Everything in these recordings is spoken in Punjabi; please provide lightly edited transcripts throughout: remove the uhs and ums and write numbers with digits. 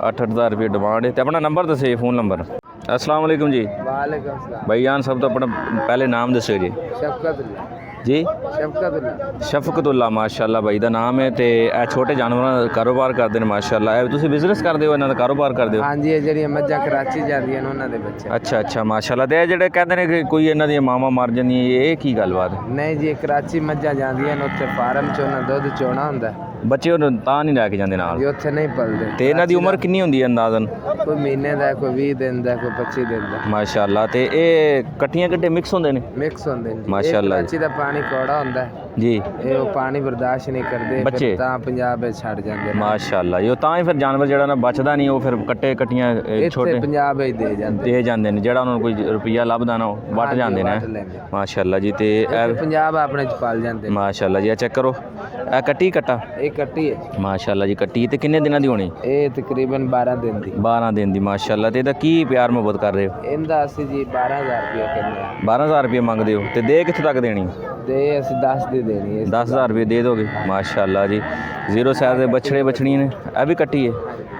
8-8000 रुपये डिमांड है। तो अपना नंबर दसो फ़ोन नंबर। अस्सलाम वालेकुम जी। वालेकुम सलाम भाई जान सब तो अपना पहले नाम दसो जी। शफकतुल्लाह जी शफकतुल्लाह शफकतुल्ला माशाल्लाह भाई का नाम है। तो यह छोटे जानवरों का कारोबार करते हैं माशाल्लाह। तुम बिजनेस करते हो, इन्हों का कारोबार करते हो? हाँ जी, ਜਿਹੜੀਆਂ ਮੱਝਾਂ कराची ਜਾਂਦੀਆਂ ਨੇ ਉਹਨਾਂ ਦੇ ਬੱਚੇ। अच्छा अच्छा माशाल्लाह। तो ਜਿਹੜੇ कहते हैं कि कोई इन्हों दी मावां मर जांदियां, ये की गलबात है? ਨਹੀਂ ਜੀ, कराची ਮੱਝਾਂ ਜਾਂਦੀਆਂ ਨੇ ਉੱਥੇ ਫਾਰਮ 'ਚ ਉਹਨਾਂ ਦੁੱਧ ਚੋਣਾ ਹੁੰਦਾ ਬੱਚੇ ਉਹਨੂੰ ਤਾਂ ਨਹੀਂ ਲੈ ਕੇ ਜਾਂਦੇ ਨਾਲ? ਜੀ, ਉੱਥੇ ਨਹੀਂ ਪਲਦੇ। ਤੇ ਇਹਨਾਂ ਦੀ ਉਮਰ ਕਿੰਨੀ ਹੁੰਦੀ ਹੈ ਅੰਦਾਜ਼ਨ? ਕੋਈ ਮਹੀਨੇ ਦਾ, ਕੋਈ 20 ਦਿਨ ਦਾ, ਕੋਈ 25 ਦਿਨ ਦਾ ਮਾਸ਼ਾਅੱਲਾ। ਤੇ ਇਹ ਕੱਟੀਆਂ ਕੱਟੇ ਮਿਕਸ ਹੁੰਦੇ ਨੇ? ਮਿਕਸ ਹੁੰਦੇ ਨੇ। ਮਾਸ਼ਾਅੱਲਾ कराची ਦਾ ਪਾਣੀ ਕੌੜਾ ਹੁੰਦਾ ਜੀ। ਇਹ ਉਹ ਪਾਣੀ ਬਰਦਾਸ਼ਤ ਨਹੀਂ ਕਰਦੇ, ਬੱਚੇ ਫਿਰ ਤਾਂ ਪੰਜਾਬ ਵਿੱਚ ਛੱਡ ਜਾਂਦੇ ਨੇ। ਮਾਸ਼ਾਅੱਲਾ। ਇਹ ਤਾਂ ਹੀ ਫਿਰ ਜਾਨਵਰ ਜਿਹੜਾ ਨਾ ਬਚਦਾ ਨਹੀਂ, ਉਹ ਫਿਰ ਕੱਟੇ ਕੱਟੀਆਂ ਛੋਟੇ ਇੱਥੇ ਪੰਜਾਬ ਵਿੱਚ ਦੇ ਜਾਂਦੇ ਨੇ। ਜਿਹੜਾ ਉਹਨਾਂ ਨੂੰ ਕੋਈ ਰੁਪਈਆ ਲੱਭਦਾ ਨਾ ਉਹ ਵੱਟ ਜਾਂਦੇ ਨੇ। ਮਾਸ਼ਾਅੱਲਾ ਜੀ। ਤੇ ਇਹ ਪੰਜਾਬ ਆਪਣੇ ਚ ਪਾਲ ਜਾਂਦੇ ਨੇ। ਮਾਸ਼ਾਅੱਲਾ ਜੀ। ਇਹ ਚੈੱਕ ਕਰੋ, ਇਹ ਕੱਟੀ ਕੱਟਾ ਇਹ ਕੱਟੀ ਹੈ ਮਾਸ਼ਾਅੱਲਾ ਜੀ। ਕੱਟੀ ਤੇ ਕਿੰਨੇ ਦਿਨਾਂ ਦੀ ਹੋਣੀ? ਇਹ ਤਕਰੀਬਨ 12 ਦਿਨ ਦੀ। 12 ਦਿਨ ਦੀ ਮਾਸ਼ਾਅੱਲਾ। ਤੇ ਇਹਦਾ ਕੀ ਪਿਆਰ ਮੁਹੱਬਤ ਕਰ ਰਹੇ ਹੋ? ਇਹਦਾ ਅਸੀਂ ਜੀ 12000 ਰੁਪਏ ਕਹਿੰਦੇ ਆ। 12000 ਰੁਪਏ ਮੰਗਦੇ ਹੋ? ਤੇ ਦੇ ਕਿੱਥੇ ਤੱਕ ਦੇਣੀ? ਦੇ ਅਸੀਂ 10 ਦੀ ਦੇਣੀ ਹੈ। 10000 रुपये दे दोगे? माशाल्लाह जी। जीरो साइज के बछड़े बछड़ियाँ ने, यह भी कट्टी है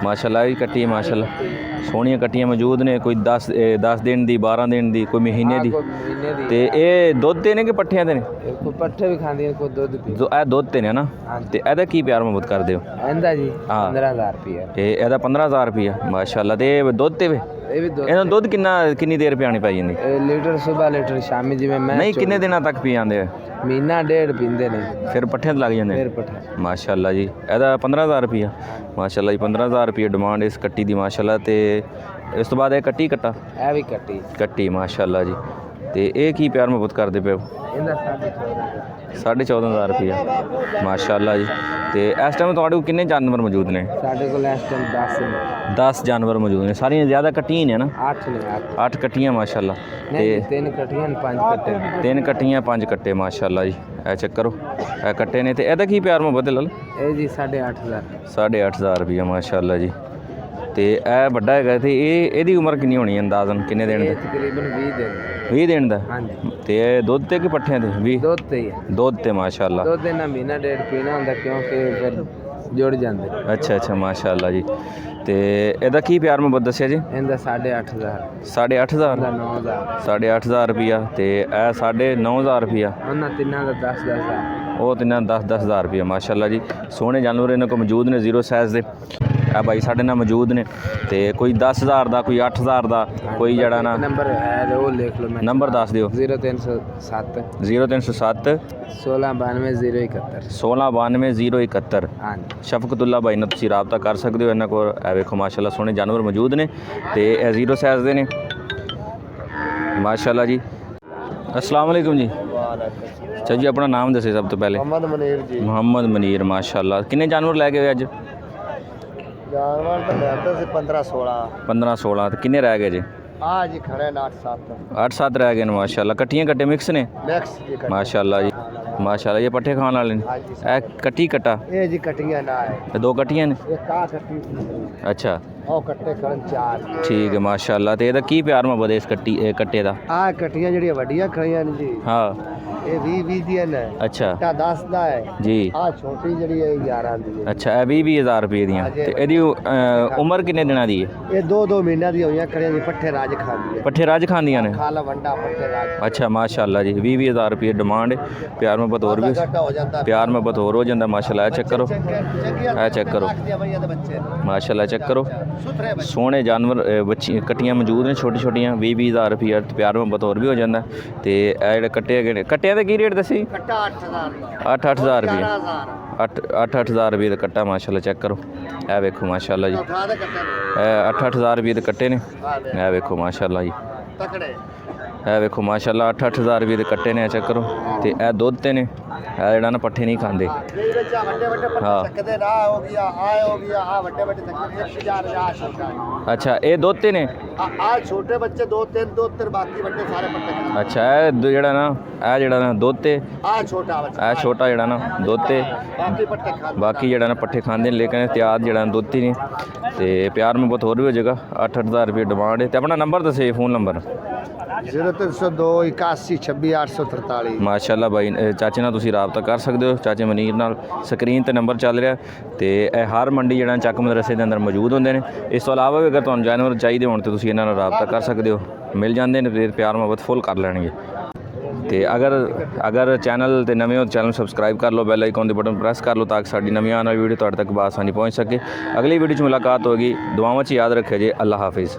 माशाल्लाह। भी कट्टी है माशाल्लाह। सोहनियां कट्टियां मौजूद ने। कोई 10 दिन की, 12 दिन की, कोई महीने की। तो ये दुध ते ने कि पट्ठियां ते ने? कोई पट्ठे भी खांदी है, कोई दुध भी। जो यह दुध ते ने ना। तो यदा की प्यार मुहब्बत करते हो? ਇਹਦਾ ਜੀ हाँ 15000 ਰੁਪਏ। ते यदा 15000 रुपया माशाल्लाह। तो दुध ते वे ਇਹ ਵੀ ਦੁੱਧ ਇਹਨਾਂ ਦੁੱਧ ਕਿੰਨੀ ਦੇਰ ਪਿਆਣੀ ਪਈ ਜਾਂਦੀ? ਲੀਟਰ ਸਵੇਰ ਲੀਟਰ ਸ਼ਾਮੀ, ਜਿਵੇਂ ਮੈਂ ਨਹੀਂ ਕਿੰਨੇ ਦਿਨਾਂ ਤੱਕ ਪੀ ਜਾਂਦੇ ਆ? ਮਹੀਨਾ ਡੇਢ ਪੀਂਦੇ ਨੇ, ਫਿਰ ਪੱਠਿਆਂ ਤੇ ਲੱਗ ਜਾਂਦੇ ਫਿਰ ਪੱਠੇ। ਮਾਸ਼ਾਅੱਲਾ ਜੀ। ਇਹਦਾ 15000 ਰੁਪਇਆ ਮਾਸ਼ਾਅੱਲਾ ਜੀ। 15000 ਰੁਪਏ ਡਿਮਾਂਡ ਇਸ ਕੱਟੀ ਦੀ ਮਾਸ਼ਾਅੱਲਾ। ਤੇ ਇਸ ਤੋਂ ਬਾਅਦ ਇਹ ਕੱਟੀ ਕੱਟਾ ਇਹ ਵੀ ਕੱਟੀ ਮਾਸ਼ਾਅੱਲਾ ਜੀ। ਤੇ ਇਹ ਕੀ ਪਿਆਰ ਮੁਹੱਬਤ ਕਰਦੇ ਪਏ ਹੋ? ਇਹਦਾ 14500 ਰੁਪਇਆ ਮਾਸ਼ਾਅੱਲਾ ਜੀ। ਤੇ ਇਸ ਟਾਈਮ ਤੁਹਾਡੇ ਕੋਲ ਕਿੰਨੇ ਜਾਨਵਰ ਮੌਜੂਦ ਨੇ? ਸਾਡੇ ਕੋਲ ਇਸ ਟਾਈਮ 10 ਨੇ। 10 ਜਾਨਵਰ ਮੌਜੂਦ ਨੇ। ਸਾਰੀਆਂ ਜ਼ਿਆਦਾ ਕੱਟੀਆਂ ਨੇ ਨਾ? 8 ਨੇ। 8 ਕੱਟੀਆਂ ਮਾਸ਼ਾਅੱਲਾ। ਤੇ 3 ਕੱਟੀਆਂ ਨੇ, 5 ਕੱਟੇ ਨੇ। 3 ਕੱਟੀਆਂ 5 ਕੱਟੇ ਮਾਸ਼ਾਅੱਲਾ ਜੀ। ਇਹ ਚੈੱਕ ਕਰੋ, ਇਹ ਕੱਟੇ ਨੇ। ਤੇ ਇਹਦਾ ਕੀ ਪਿਆਰ ਮੁਹੱਬਤ ਹੈ ਲਾਲ? ਇਹ ਜੀ 8500। 8500 ਰੁਪਇਆ ਮਾਸ਼ਾਅੱਲਾ ਜੀ। ਤੇ ਇਹ ਵੱਡਾ ਹੈਗਾ। ਤੇ ਇਹਦੀ ਉਮਰ ਕਿੰਨੀ ਹੋਣੀ ਅੰਦਾਜ਼ਨ? ਕਿੰਨੇ ਦਿਨ ਇਹ ਦਾ? ਤਕਰੀਬਨ 20 ਦਿਨ। 20 ਦਿਨ ਦਾ। ਹਾਂਜੀ। ਤੇ ਇਹ ਦੁੱਧ ਤੇ ਕਿ ਪੱਠਿਆਂ ਤੇ? 20 ਦੁੱਧ ਤੇ ਹੀ ਹੈ। ਦੁੱਧ ਤੇ ਮਾਸ਼ਾਅੱਲਾ। ਦੁੱਧ ਇਹਨਾਂ ਮਹੀਨਾ ਡੇਢ ਪੀਣਾ ਹੁੰਦਾ, ਕਿਉਂਕਿ ਫਿਰ ਜੁੜ ਜਾਂਦੇ। ਅੱਛਾ ਅੱਛਾ ਮਾਸ਼ਾਅੱਲਾ ਜੀ। ਤੇ ਇਹਦਾ ਕੀ ਪਿਆਰ ਮੁਹੱਬਤ ਦੱਸਿਆ ਜੀ? ਇਹਦਾ 8500। 8500 9000। 8500 ਰੁਪਇਆ। ਤੇ ਇਹ 9500 ਰੁਪਇਆ। ਉਹਨਾਂ ਤਿੰਨਾਂ ਦਾ 10,000। ਉਹ ਤਿੰਨਾਂ 10,000 ਰੁਪਇਆ ਮਾਸ਼ਾਅੱਲਾ ਜੀ। ਸੋਹਣੇ ਜਾਨਵਰ ਇਹਨਾਂ ਕੋਲ ਮੌਜੂਦ ਨੇ ਜ਼ੀਰੋ ਸਾਈਜ਼ ਦੇ। ਆ ਭਾਈ ਸਾਡੇ ਨਾਲ ਮੌਜੂਦ ਨੇ। ਤੇ ਕੋਈ 10000 ਦਾ, ਕੋਈ 8000 ਦਾ, ਕੋਈ ਜਿਹੜਾ ਨਾ ਨੰਬਰ ਹੈ ਉਹ ਲਿਖ ਲਓ। ਨੰਬਰ ਦੱਸ ਦਿਓ। 0307 0307 1692 071। 1692 071। ਹਾਂਜੀ। ਸ਼ਫਕਤੁੱਲਾ ਭਾਈ ਨਾਲ ਤੁਸੀਂ ਰਾਬਤਾ ਕਰ ਸਕਦੇ ਹੋ। ਇਹਨਾਂ ਕੋਲ ਇਹ ਵੇਖੋ ਮਾਸ਼ਾਅੱਲਾ ਸੋਹਣੇ ਜਾਨਵਰ ਮੌਜੂਦ ਨੇ। ਤੇ ਇਹ ਜ਼ੀਰੋ ਸਾਈਜ਼ ਦੇ ਨੇ ਮਾਸ਼ਾਅੱਲਾ ਜੀ। अस्सलाम वालेकुम जी। अच्छा जी, अपना नाम दसे सब तो पहले। मोहम्मद मनीर जी। मोहम्मद मनीर माशाल्लाह। कितने जानवर लैके गए अज? जानवर तो लेते से 15-16। 15-16। तो किन्ने रह गए जी? आज ही खड़े 8-7। 8-7 रह गए माशाल्लाह। कट्टियाँ कट्टे मिक्स ने माशाल्लाह जी। माशाल्लाह। ये पट्ठे खाने वाले ने? कट्टी कट्टा ये जी कट्टियां ना है। 2 कट्टियां ने? एक का कट्टी। अच्छा ਉਹ ਕੱਟੇ ਕਰਨ 4। ठीक है माशाल्लाह। तो ਇਹਦਾ ਕੀ ਪਿਆਰ ਮੁਹੱਬਤ ਇਸ ਕੱਟੇ ਦਾ? ਆਹ ਕੱਟੀਆਂ ਜਿਹੜੀਆਂ ਵੱਡੀਆਂ ਖੜੀਆਂ ਨੇ ਜੀ, ਹਾਂ ਇਹ 20 ਦੀਆਂ ਨੇ। ਅੱਛਾ। ਤਾਂ 10 ਦਾ ਹੈ ਜੀ। ਆਹ ਛੋਟੀ ਜਿਹੜੀ ਹੈ 11 ਦੀ ਹੈ। ਅੱਛਾ। ਇਹ 20,000 ਰੁਪਏ ਦੀਆਂ। ਤੇ ਇਹਦੀ ਉਮਰ ਕਿੰਨੇ ਦਿਨਾਂ ਦੀ ਹੈ? ਇਹ 2-2 ਮਹੀਨਿਆਂ ਦੀ ਹੋਈਆਂ ਖੜੀਆਂ ਜੀ। ਪੱਠੇ ਰਾਜ ਖਾਂਦੀ ਹੈ। ਪੱਠੇ ਰਾਜ ਖਾਂਦੀਆਂ ਨੇ? ਖਾਲਾ ਵੰਡਾ ਪੱਠੇ ਰਾਜ। अच्छा माशाल्लाह जी। 20,000 रुपये डिमांड है। प्यार मोहब्बत और भी ਹੋ ਜਾਂਦਾ। प्यार मोहब्बत और हो जाता माशाल्लाह। चेक करो, चेक करो माशाल्लाह। चेक करो सोहने जानवर बच्ची कट्टियां मौजूद ने छोटी छोटियां। 20,000 रुपया प्यार मोहब्बत और भी हो जाता। तो यह जो कट्टे है, कट्टिया का की रेट दसी? 8-8000 रुपये। 8-8000 रुपये का कट्टा माशाल्लाह। चेक करो, यह वेखो माशाल्लाह जी। 8-8000 रुपये के कट्टे ने। यह वेखो माशाल्लाह जी। ਇਹ ਵੇਖੋ ਮਾਸ਼ਾਅੱਲਾ 8-8000 ਰੁਪਏ ਦੇ ਕੱਟੇ ਨੇ। ਚੈੱਕ ਕਰੋ। ਤੇ ਇਹ ਦੁੱਧ ਤੇ ਨੇ। ਇਹ ਜਿਹੜਾ ਨਾ ਪੱਠੇ ਨਹੀਂ ਖਾਂਦੇ। ਹਾਂ ਅੱਛਾ। ਇਹ ਦੁੱਧ ਤੇ ਨੇ? ਛੋਟੇ ਬੱਚੇ 2-3 ਬਾਕੀ ਵੱਡੇ ਸਾਰੇ ਪੱਠੇ। ਅੱਛਾ। ਇਹ ਜਿਹੜਾ ਨਾ ਦੁੱਧ ਤੇ ਇਹ ਛੋਟਾ ਜਿਹੜਾ ਨਾ ਦੁੱਧ ਤੇ ਬਾਕੀ ਜਿਹੜਾ ਨਾ ਪੱਠੇ ਖਾਂਦੇ ਨੇ। ਲੇਕਿਨ ਇਤਿਆਦ ਜਿਹੜਾ ਦੁੱਧ ਤੇ ਨਹੀਂ। ਤੇ ਪਿਆਰ ਮੁਹੱਬਤ ਹੋਰ ਵੀ ਹੋ ਜਾਏਗਾ। 8-8000 ਰੁਪਏ ਡਿਮਾਂਡ ਹੈ। ਤੇ ਆਪਣਾ ਨੰਬਰ ਦੱਸੇ, फ़ोन नंबर। 0302 81 26 843। माशाल्लाह भाई चाचे ना तुसी ਰਾਬਤਾ ਕਰ ਸਕਦੇ ਹੋ ਚਾਚੇ ਮਨੀਰ ਨਾਲ। ਸਕਰੀਨ ਤੇ ਨੰਬਰ ਚੱਲ ਰਿਹਾ ਤੇ ਇਹ ਹਰ ਮੰਡੀ ਜਿਹੜਾ ਚੱਕ ਮਦਰਸੇ ਦੇ ਅੰਦਰ ਮੌਜੂਦ ਹੁੰਦੇ ਨੇ। ਇਸ ਤੋਂ ਇਲਾਵਾ ਵੀ ਅਗਰ ਤੁਹਾਨੂੰ ਜਾਨਵਰ ਚਾਹੀਦੇ ਹੋਣ ਤਾਂ ਤੁਸੀਂ ਇਹਨਾਂ ਨਾਲ ਰਾਬਤਾ ਕਰ ਸਕਦੇ ਹੋ, ਮਿਲ ਜਾਂਦੇ ਨੇ ਤੇ ਪਿਆਰ ਮੁਹੱਬਤ ਫੁੱਲ ਕਰ ਲੈਣਗੇ। ਤੇ ਅਗਰ ਚੈਨਲ ਤੇ ਨਵੇਂ ਹੋ ਚੈਨਲ ਸਬਸਕ੍ਰਾइब कर लो, बैल आइकॉन ਦੇ ਬਟਨ ਪ੍ਰੈਸ ਕਰ ਲਓ ਤਾਂ ਕਿ ਸਾਡੀ ਨਵੀਂ ਆਉਣ ਵਾਲੀ ਵੀਡੀਓ ਤੁਹਾਡੇ ਤੱਕ ਬਾਸਾਨੀ ਪਹੁੰਚ ਸਕੇ। ਅਗਲੀ ਵੀਡੀਓ 'ਚ ਮੁਲਾਕਾਤ ਹੋगी। ਦੁਆਵਾਂ 'ਚ ਯਾਦ ਰੱਖਿਓ ਜੀ। ਅੱਲਾ ਹਾਫਿਜ਼।